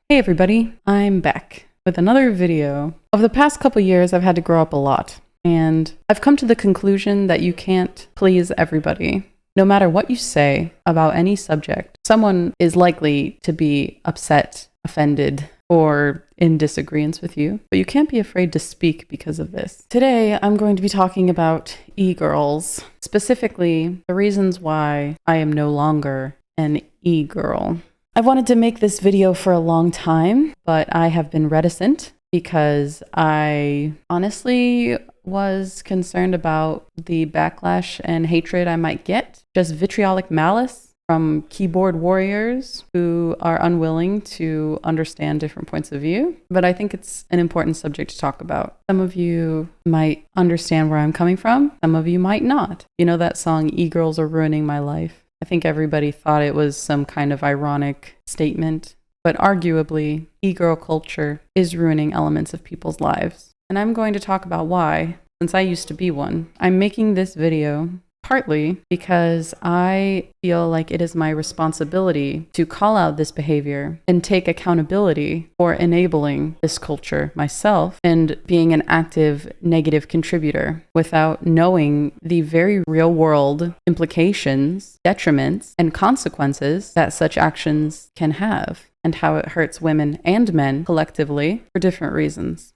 Hey everybody, I'm back with another video. Over the past couple years, I've had to grow up a lot, and I've come to the conclusion that you can't please everybody. No matter what you say about any subject, someone is likely to be upset, offended, or in disagreement with you, but you can't be afraid to speak because of this. Today, I'm going to be talking about e-girls, specifically the reasons why I am no longer an e-girl. I've wanted to make this video for a long time, but I have been reticent because I honestly was concerned about the backlash and hatred I might get, just vitriolic malice from keyboard warriors who are unwilling to understand different points of view. But I think it's an important subject to talk about. Some of you might understand where I'm coming from. Some of you might not. You know that song, E-Girls Are Ruining My Life? I think everybody thought it was some kind of ironic statement, but arguably, e-girl culture is ruining elements of people's lives. And I'm going to talk about why, since I used to be one. I'm making this video partly because I feel like it is my responsibility to call out this behavior and take accountability for enabling this culture myself and being an active negative contributor without knowing the very real world implications, detriments, and consequences that such actions can have and how it hurts women and men collectively for different reasons.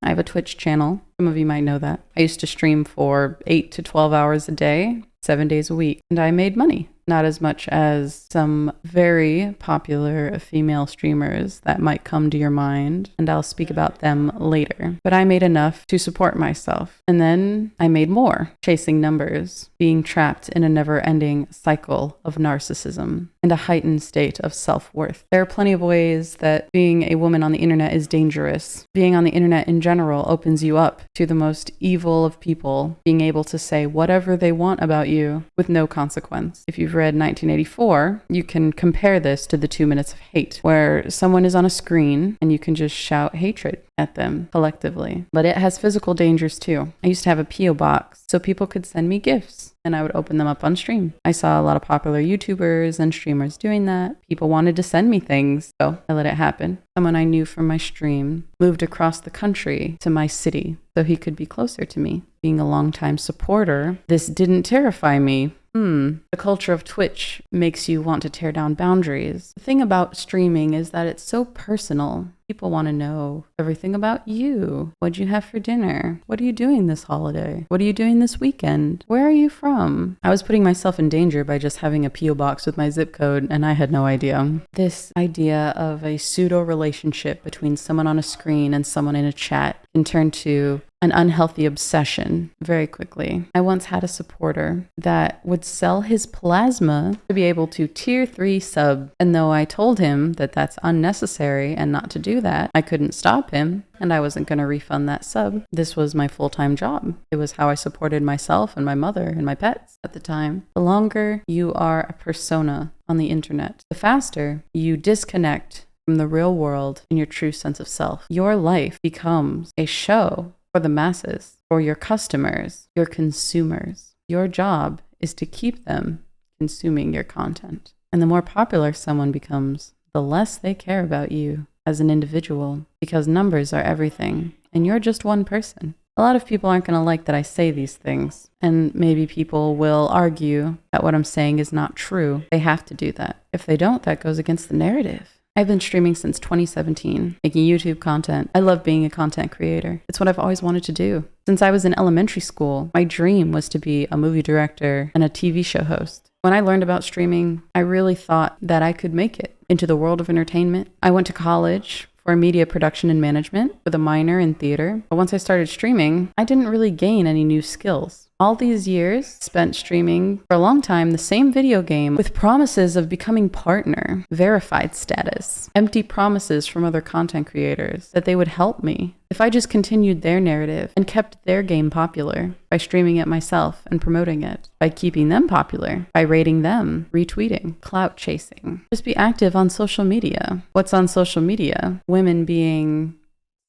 I have a Twitch channel. Some of you might know that. I used to stream for 8 to 12 hours a day, 7 days a week, and I made money. Not as much as some very popular female streamers that might come to your mind, and I'll speak about them later. But I made enough to support myself. And then I made more, chasing numbers, being trapped in a never-ending cycle of narcissism and a heightened state of self-worth. There are plenty of ways that being a woman on the internet is dangerous. Being on the internet in general opens you up to the most evil of people, being able to say whatever they want about you with no consequence. If you've read 1984, you can compare this to the 2 Minutes of Hate, where someone is on a screen and you can just shout hatred at them collectively. But it has physical dangers too. I used to have a P.O. box so people could send me gifts and I would open them up on stream. I saw a lot of popular YouTubers and streamers doing that. People wanted to send me things, so I let it happen. Someone I knew from my stream moved across the country to my city so he could be closer to me. Being a longtime supporter, this didn't terrify me. The culture of Twitch makes you want to tear down boundaries. The thing about streaming is that it's so personal. People want to know everything about you. What'd you have for dinner? What are you doing this holiday? What are you doing this weekend? Where are you from? I was putting myself in danger by just having a P.O. box with my zip code, and I had no idea. This idea of a pseudo relationship between someone on a screen and someone in a chat can turn to an unhealthy obsession very quickly. I once had a supporter that would sell his plasma to be able to tier 3 sub, and though I told him that that's unnecessary and not to do that, I couldn't stop him, and I wasn't going to refund that sub. This was my full-time job. It was how I supported myself and my mother and my pets at the time. The longer you are a persona on the internet, the faster you disconnect from the real world and your true sense of self. Your life becomes a show for the masses, for your customers, your consumers. Your job is to keep them consuming your content. And the more popular someone becomes, the less they care about you as an individual, because numbers are everything, and you're just one person. A lot of people aren't going to like that I say these things, and maybe people will argue that what I'm saying is not true. They have to do that. If they don't, that goes against the narrative. I've been streaming since 2017, making YouTube content. I love being a content creator. It's what I've always wanted to do. Since I was in elementary school, my dream was to be a movie director and a TV show host. When I learned about streaming, I really thought that I could make it into the world of entertainment. I went to college for media production and management with a minor in theater. But once I started streaming, I didn't really gain any new skills. All these years spent streaming for a long time the same video game with promises of becoming partner, verified status, empty promises from other content creators that they would help me if I just continued their narrative and kept their game popular by streaming it myself and promoting it, by keeping them popular, by rating them, retweeting, clout chasing. Just be active on social media. What's on social media? Women being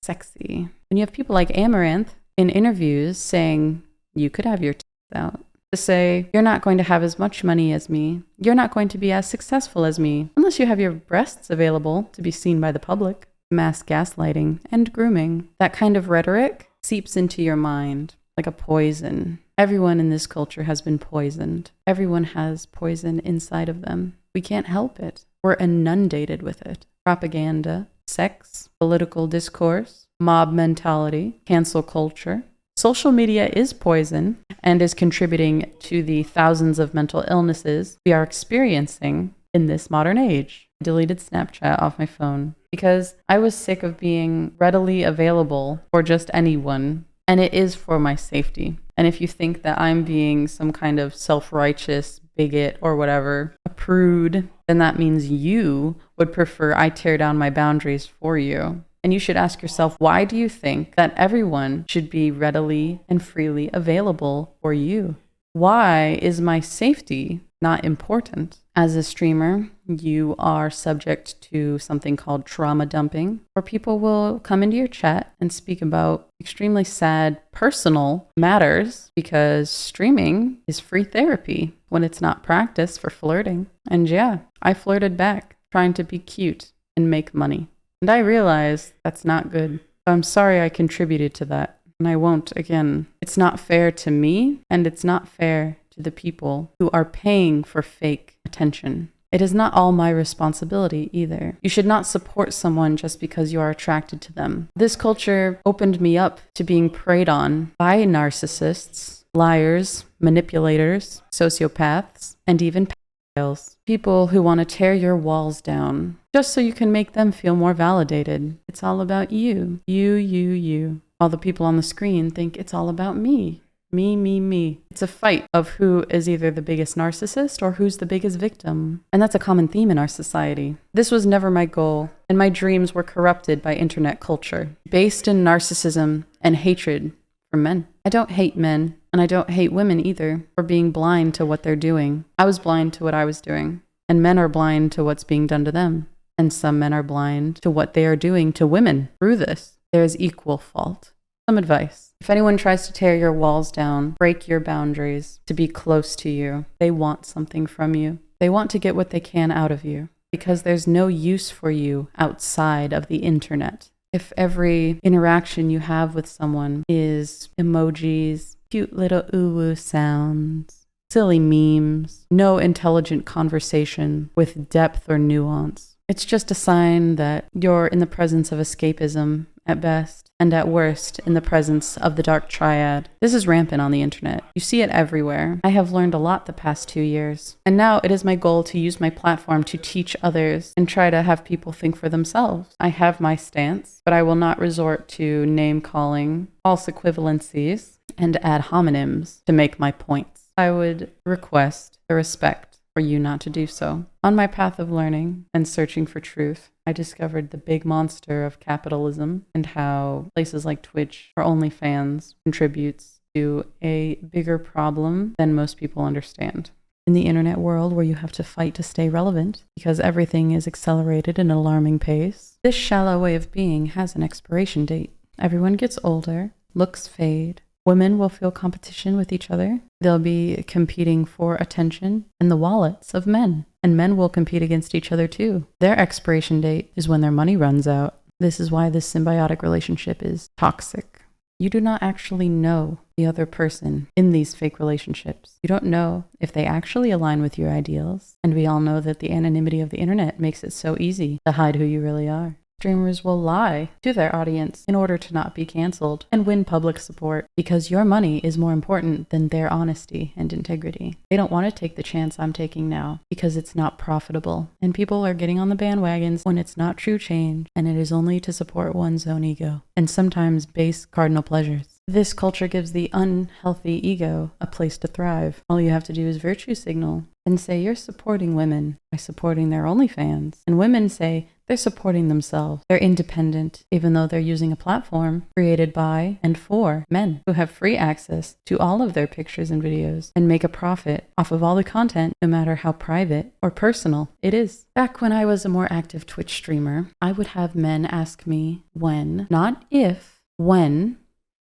sexy. And you have people like Amaranth in interviews saying, you could have your tits out. to say, you're not going to have as much money as me. You're not going to be as successful as me, unless you have your breasts available to be seen by the public. Mass gaslighting and grooming. That kind of rhetoric seeps into your mind like a poison. Everyone in this culture has been poisoned. Everyone has poison inside of them. We can't help it. We're inundated with it. Propaganda, sex, political discourse, mob mentality, cancel culture. Social media is poison and is contributing to the thousands of mental illnesses we are experiencing in this modern age. I deleted Snapchat off my phone because I was sick of being readily available for just anyone, and it is for my safety. And if you think that I'm being some kind of self-righteous bigot or whatever, a prude, then that means you would prefer I tear down my boundaries for you. And you should ask yourself, why do you think that everyone should be readily and freely available for you? Why is my safety not important? As a streamer, you are subject to something called trauma dumping, where people will come into your chat and speak about extremely sad personal matters, because streaming is free therapy when it's not practice for flirting. And yeah, I flirted back, trying to be cute and make money. And I realized that's not good. So I'm sorry I contributed to that, and I won't again. It's not fair to me, and it's not fair to the people who are paying for fake attention. It is not all my responsibility either. You should not support someone just because you are attracted to them. This culture opened me up to being preyed on by narcissists, liars, manipulators, sociopaths, and even pedophiles. People who want to tear your walls down just so you can make them feel more validated. It's all about you. You. All the people on the screen think it's all about me. Me. It's a fight of who is either the biggest narcissist or who's the biggest victim. And that's a common theme in our society. This was never my goal, and my dreams were corrupted by internet culture, based in narcissism and hatred for men. I don't hate men, and I don't hate women either for being blind to what they're doing. I was blind to what I was doing, and men are blind to what's being done to them. And some men are blind to what they are doing to women through this. There is equal fault. Some advice. If anyone tries to tear your walls down, break your boundaries to be close to you, they want something from you. They want to get what they can out of you, because there's no use for you outside of the internet. If every interaction you have with someone is emojis, cute little ooh sounds, silly memes, no intelligent conversation with depth or nuance, it's just a sign that you're in the presence of escapism at best, and at worst, in the presence of the dark triad. This is rampant on the internet. You see it everywhere. I have learned a lot the past 2 years, and now it is my goal to use my platform to teach others and try to have people think for themselves. I have my stance, but I will not resort to name-calling, false equivalencies, and ad hominems to make my points. I would request the respect for you not to do so. On my path of learning and searching for truth, I discovered the big monster of capitalism and how places like Twitch or OnlyFans contributes to a bigger problem than most people understand. In the internet world, where you have to fight to stay relevant because everything is accelerated at an alarming pace, this shallow way of being has an expiration date. Everyone gets older, looks fade, women will feel competition with each other. They'll be competing for attention and the wallets of men. And men will compete against each other too. Their expiration date is when their money runs out. This is why this symbiotic relationship is toxic. You do not actually know the other person in these fake relationships. You don't know if they actually align with your ideals. And we all know that the anonymity of the internet makes it so easy to hide who you really are. Streamers will lie to their audience in order to not be canceled and win public support, because your money is more important than their honesty and integrity. They don't want to take the chance I'm taking now because it's not profitable, and people are getting on the bandwagons when it's not true change and it is only to support one's own ego and sometimes base cardinal pleasures. This culture gives the unhealthy ego a place to thrive. All you have to do is virtue signal and say you're supporting women by supporting their OnlyFans. And women say they're supporting themselves. They're independent, even though they're using a platform created by and for men who have free access to all of their pictures and videos and make a profit off of all the content, no matter how private or personal it is. Back when I was a more active Twitch streamer, I would have men ask me when, not if, when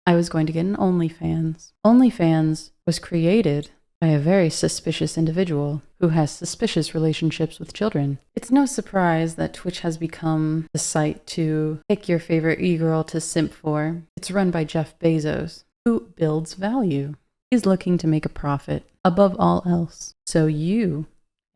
I was going to get an OnlyFans. OnlyFans was created by a very suspicious individual who has suspicious relationships with children. It's no surprise that Twitch has become the site to pick your favorite e-girl to simp for. It's run by Jeff Bezos, who builds value. He's looking to make a profit above all else. So you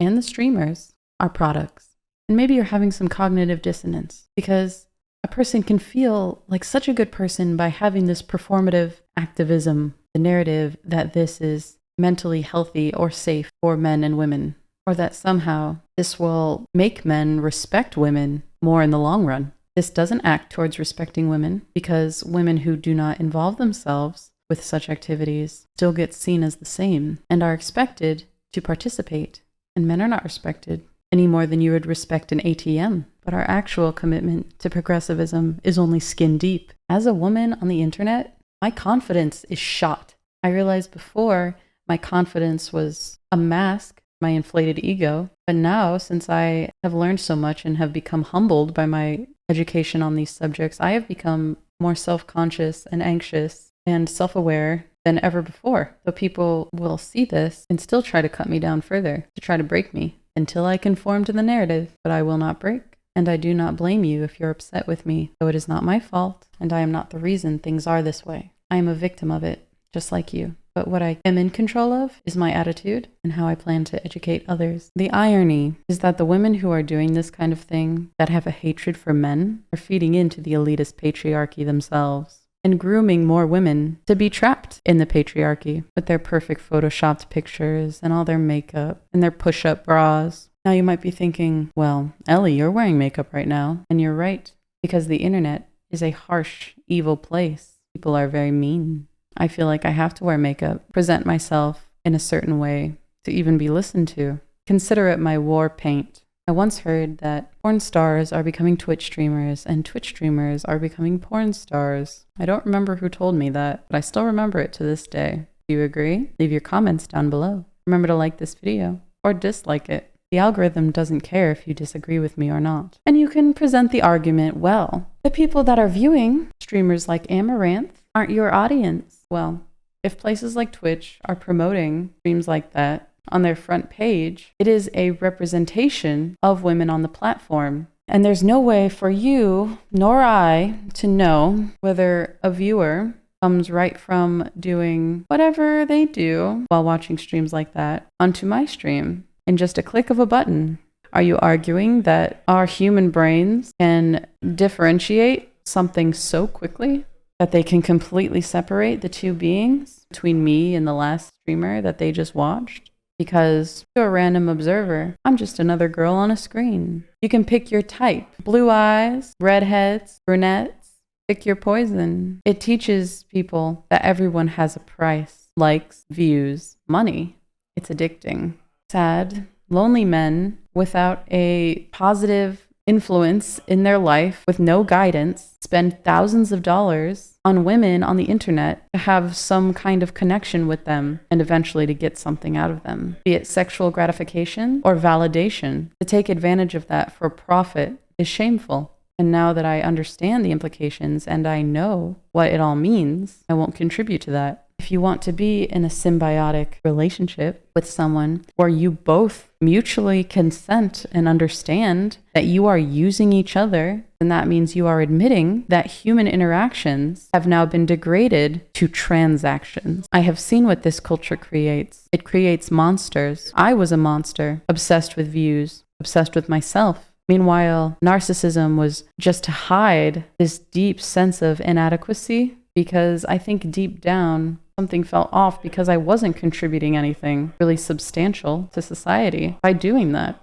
and the streamers are products. And maybe you're having some cognitive dissonance because a person can feel like such a good person by having this performative activism, the narrative that this is mentally healthy or safe for men and women, or that somehow this will make men respect women more in the long run. This doesn't act towards respecting women because women who do not involve themselves with such activities still get seen as the same and are expected to participate, and men are not respected any more than you would respect an ATM. But our actual commitment to progressivism is only skin deep. As a woman on the internet, my confidence is shot. I realized before my confidence was a mask, my inflated ego. But now, since I have learned so much and have become humbled by my education on these subjects, I have become more self-conscious and anxious and self-aware than ever before. Though people will see this and still try to cut me down further, to try to break me, until I conform to the narrative. But I will not break. And I do not blame you if you're upset with me, though it is not my fault, and I am not the reason things are this way. I am a victim of it, just like you. But what I am in control of is my attitude and how I plan to educate others. The irony is that the women who are doing this kind of thing, that have a hatred for men, are feeding into the elitist patriarchy themselves and grooming more women to be trapped in the patriarchy with their perfect photoshopped pictures and all their makeup and their push-up bras. Now you might be thinking, well, Ellie, you're wearing makeup right now. And you're right, because the internet is a harsh, evil place. People are very mean. I feel like I have to wear makeup, present myself in a certain way to even be listened to. Consider it my war paint. I once heard that porn stars are becoming Twitch streamers and Twitch streamers are becoming porn stars. I don't remember who told me that, but I still remember it to this day. Do you agree? Leave your comments down below. Remember to like this video or dislike it. The algorithm doesn't care if you disagree with me or not. And you can present the argument, well, the people that are viewing streamers like Amaranth aren't your audience. Well, if places like Twitch are promoting streams like that on their front page, it is a representation of women on the platform. And there's no way for you nor I to know whether a viewer comes right from doing whatever they do while watching streams like that onto my stream in just a click of a button. Are you arguing that our human brains can differentiate something so quickly that they can completely separate the two beings between me and the last streamer that they just watched? Because to a random observer, I'm just another girl on a screen. You can pick your type. Blue eyes, redheads, brunettes. Pick your poison. It teaches people that everyone has a price. Likes, views, money. It's addicting. Sad, lonely men without a positive influence in their life, with no guidance, spend thousands of dollars on women on the internet to have some kind of connection with them and eventually to get something out of them, be it sexual gratification or validation. To take advantage of that for profit is shameful. And now that I understand the implications and I know what it all means, I won't contribute to that. If you want to be in a symbiotic relationship with someone where you both mutually consent and understand that you are using each other, then that means you are admitting that human interactions have now been degraded to transactions. I have seen what this culture creates. It creates monsters. I was a monster, obsessed with views, obsessed with myself. Meanwhile, narcissism was just to hide this deep sense of inadequacy, because I think deep down, something felt off because I wasn't contributing anything really substantial to society by doing that.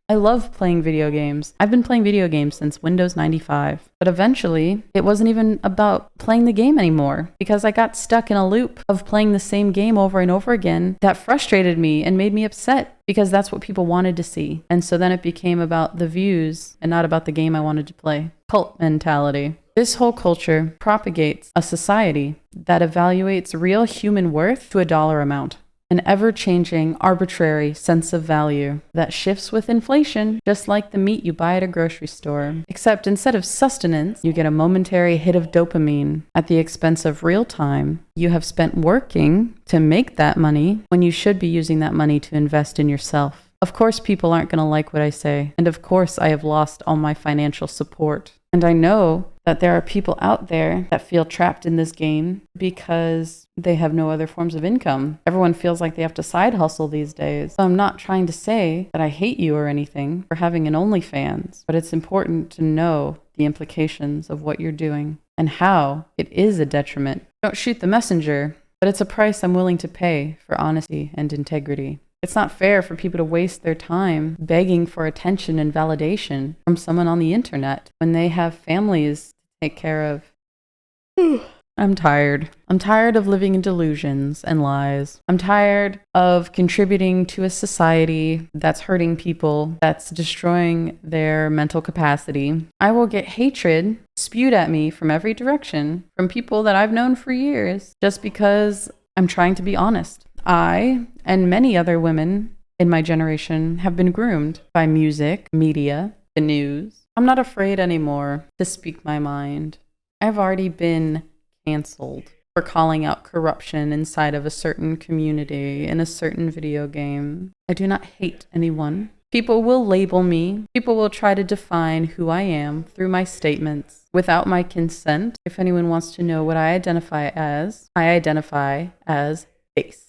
I love playing video games. I've been playing video games since Windows 95. But eventually, it wasn't even about playing the game anymore because I got stuck in a loop of playing the same game over and over again that frustrated me and made me upset because that's what people wanted to see. And so then it became about the views and not about the game I wanted to play. Cult mentality. This whole culture propagates a society that evaluates real human worth to a dollar amount. an ever-changing, arbitrary sense of value that shifts with inflation, just like the meat you buy at a grocery store. Except instead of sustenance, you get a momentary hit of dopamine at the expense of real time you have spent working to make that money when you should be using that money to invest in yourself. Of course, people aren't going to like what I say, and of course, I have lost all my financial support. And I know that there are people out there that feel trapped in this game because they have no other forms of income. Everyone feels like they have to side hustle these days. So I'm not trying to say that I hate you or anything for having an OnlyFans, but it's important to know the implications of what you're doing and how it is a detriment. Don't shoot the messenger, but it's a price I'm willing to pay for honesty and integrity. It's not fair for people to waste their time begging for attention and validation from someone on the internet when they have families to take care of. I'm tired. I'm tired of living in delusions and lies. I'm tired of contributing to a society that's hurting people, that's destroying their mental capacity. I will get hatred spewed at me from every direction from people that I've known for years just because I'm trying to be honest. I and many other women in my generation have been groomed by music, media, the news. I'm not afraid anymore to speak my mind. I've already been canceled for calling out corruption inside of a certain community in a certain video game. I do not hate anyone. People will label me. People will try to define who I am through my statements without my consent. If anyone wants to know what I identify as based.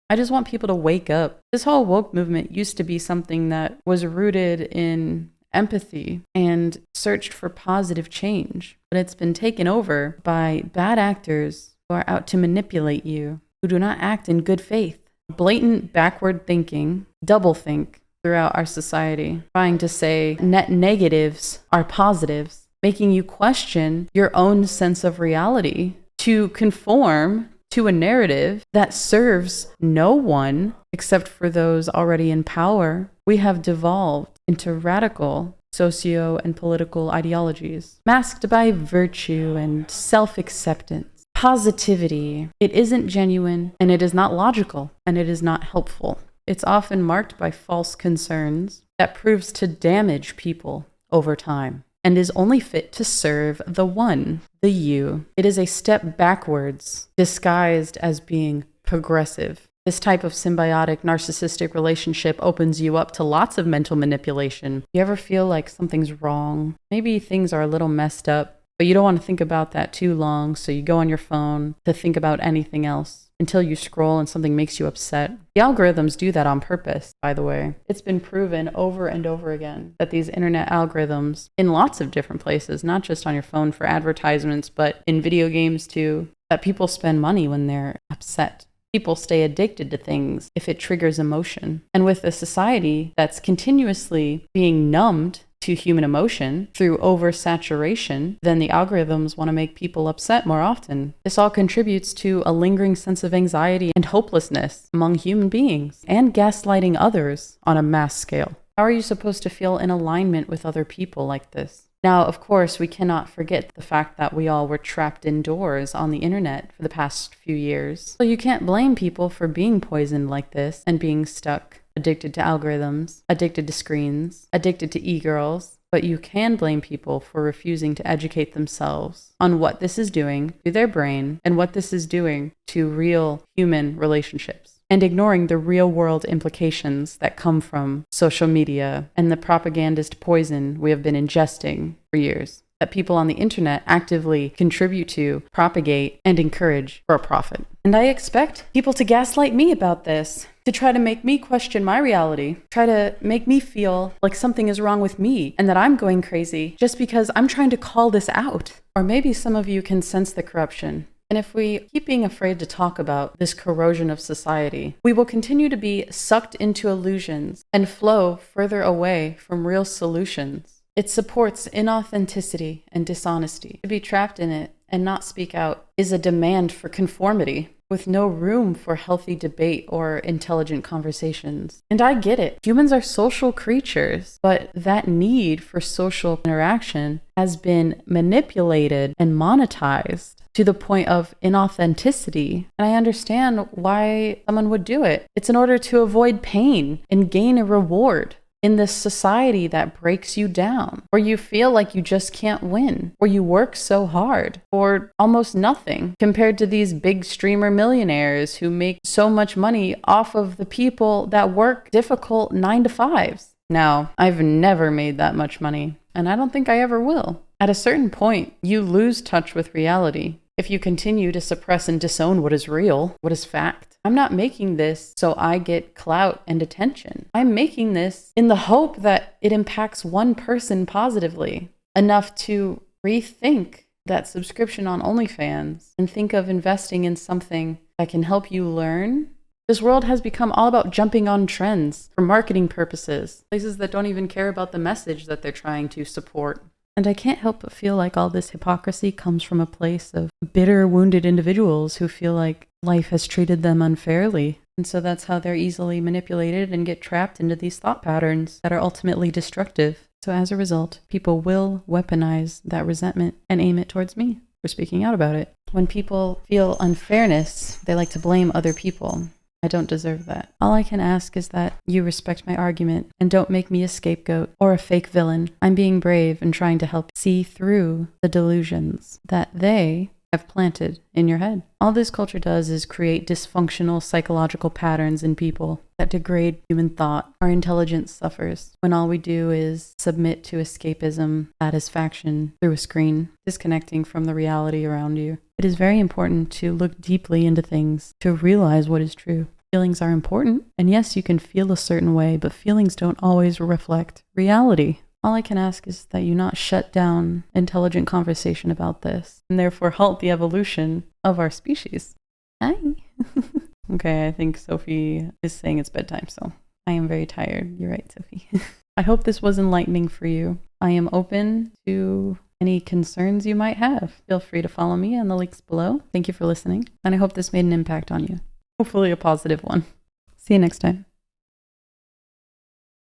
I just want people to wake up. This whole woke movement used to be something that was rooted in empathy and searched for positive change, but it's been taken over by bad actors who are out to manipulate you, who do not act in good faith. Blatant backward thinking, doublethink throughout our society, trying to say net negatives are positives, making you question your own sense of reality to conform to a narrative that serves no one except for those already in power. We have devolved into radical socio and political ideologies, masked by virtue and self-acceptance, positivity. It isn't genuine, and it is not logical, and it is not helpful. It's often marked by false concerns that proves to damage people over time and is only fit to serve the one, the you. It is a step backwards, disguised as being progressive. This type of symbiotic narcissistic relationship opens you up to lots of mental manipulation. You ever feel like something's wrong? Maybe things are a little messed up, but you don't want to think about that too long, so you go on your phone to think about anything else until you scroll and something makes you upset. The algorithms do that on purpose, by the way. It's been proven over and over again that these internet algorithms, in lots of different places, not just on your phone for advertisements, but in video games too, that people spend money when they're upset. People stay addicted to things if it triggers emotion. And with a society that's continuously being numbed to human emotion through oversaturation, then the algorithms want to make people upset more often. This all contributes to a lingering sense of anxiety and hopelessness among human beings, and gaslighting others on a mass scale. How are you supposed to feel in alignment with other people like this? Now, of course, we cannot forget the fact that we all were trapped indoors on the internet for the past few years. So you can't blame people for being poisoned like this and being stuck, addicted to algorithms, addicted to screens, addicted to e-girls. But you can blame people for refusing to educate themselves on what this is doing to their brain and what this is doing to real human relationships, and ignoring the real-world implications that come from social media and the propagandist poison we have been ingesting for years, that people on the internet actively contribute to, propagate, and encourage for a profit. And I expect people to gaslight me about this, to try to make me question my reality, try to make me feel like something is wrong with me and that I'm going crazy just because I'm trying to call this out. Or maybe some of you can sense the corruption. And if we keep being afraid to talk about this corrosion of society, we will continue to be sucked into illusions and flow further away from real solutions. It supports inauthenticity and dishonesty. To be trapped in it and not speak out is a demand for conformity, with no room for healthy debate or intelligent conversations. And I get it. Humans are social creatures, but that need for social interaction has been manipulated and monetized to the point of inauthenticity. And I understand why someone would do it. It's in order to avoid pain and gain a reward in this society that breaks you down, where you feel like you just can't win, where you work so hard for almost nothing compared to these big streamer millionaires who make so much money off of the people that work difficult 9-to-5s. Now, I've never made that much money, and I don't think I ever will. At a certain point, you lose touch with reality if you continue to suppress and disown what is real, what is fact. I'm not making this so I get clout and attention. I'm making this in the hope that it impacts one person positively, enough to rethink that subscription on OnlyFans and think of investing in something that can help you learn. This world has become all about jumping on trends for marketing purposes, places that don't even care about the message that they're trying to support. And I can't help but feel like all this hypocrisy comes from a place of bitter, wounded individuals who feel like life has treated them unfairly. And so that's how they're easily manipulated and get trapped into these thought patterns that are ultimately destructive. So as a result, people will weaponize that resentment and aim it towards me for speaking out about it. When people feel unfairness, they like to blame other people. I don't deserve that. All I can ask is that you respect my argument and don't make me a scapegoat or a fake villain. I'm being brave and trying to help see through the delusions that they have planted in your head. All this culture does is create dysfunctional psychological patterns in people that degrade human thought. Our intelligence suffers when all we do is submit to escapism, satisfaction through a screen, disconnecting from the reality around you. It is very important to look deeply into things to realize what is true. Feelings are important, and yes, you can feel a certain way, but feelings don't always reflect reality. All I can ask is that you not shut down intelligent conversation about this, and therefore halt the evolution of our species. Hi. Okay, I think Sophie is saying it's bedtime, so I am very tired. You're right, Sophie. I hope this was enlightening for you. I am open to any concerns you might have. Feel free to follow me on the links below. Thank you for listening, and I hope this made an impact on you. Hopefully a positive one. See you next time.